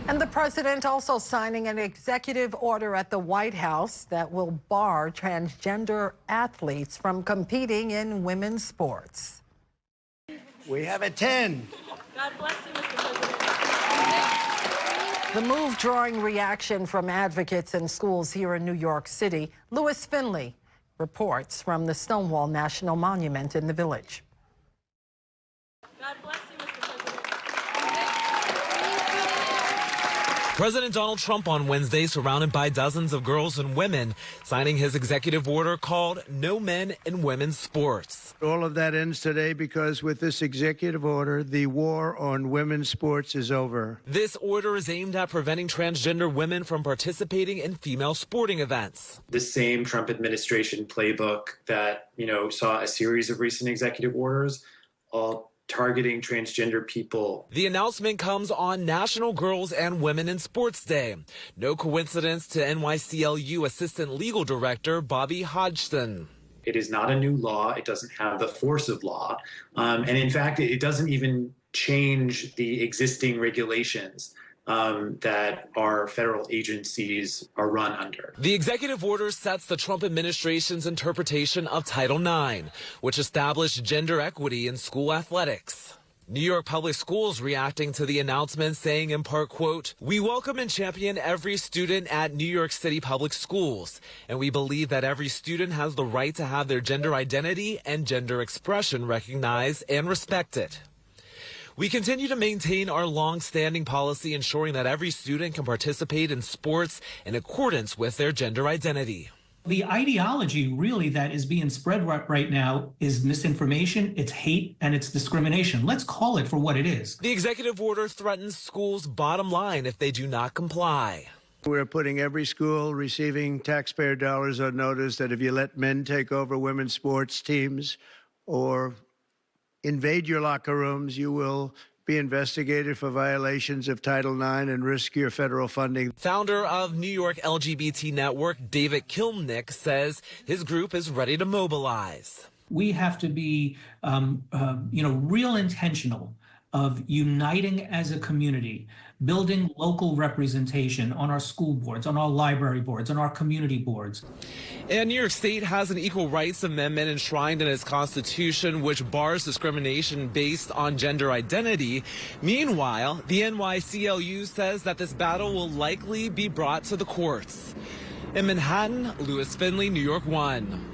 And the president also signing an executive order at the White House that will bar transgender athletes from competing in women's sports. We have a 10. God bless you, Mr. President. The move drawing reaction from advocates in schools here in New York City. Louis Finley reports from the Stonewall National Monument in the Village. God bless you, Mr. President. President Donald Trump on Wednesday, surrounded by dozens of girls and women, signing his executive order called No Men in Women's Sports. All of that ends today because with this executive order, the war on women's sports is over. This order is aimed at preventing transgender women from participating in female sporting events. The same Trump administration playbook that, saw a series of recent executive orders, all targeting transgender people. The announcement comes on National Girls and Women in Sports Day. No coincidence to NYCLU Assistant Legal Director Bobby Hodgson. It is not a new law. It doesn't have the force of law. And in fact, it doesn't even change the existing regulations that our federal agencies are run under. The executive order sets the Trump administration's interpretation of Title IX, which established gender equity in school athletics. New York Public Schools reacting to the announcement, saying in part, quote, "We welcome and champion every student at New York City Public Schools, and we believe that every student has the right to have their gender identity and gender expression recognized and respected. We continue to maintain our long-standing policy ensuring that every student can participate in sports in accordance with their gender identity." The ideology really that is being spread right now is misinformation, it's hate, and it's discrimination. Let's call it for what it is. The executive order threatens schools' bottom line if they do not comply. We're putting every school receiving taxpayer dollars on notice that if you let men take over women's sports teams or invade your locker rooms, you will be investigated for violations of Title IX and risk your federal funding. Founder of New York LGBT Network, David Kilmnick, says his group is ready to mobilize. We have to be, real intentional of uniting as a community, building local representation on our school boards, on our library boards, on our community boards. And New York State has an equal rights amendment enshrined in its constitution, which bars discrimination based on gender identity. Meanwhile, the NYCLU says that this battle will likely be brought to the courts. In Manhattan, Louis Finley, New York 1.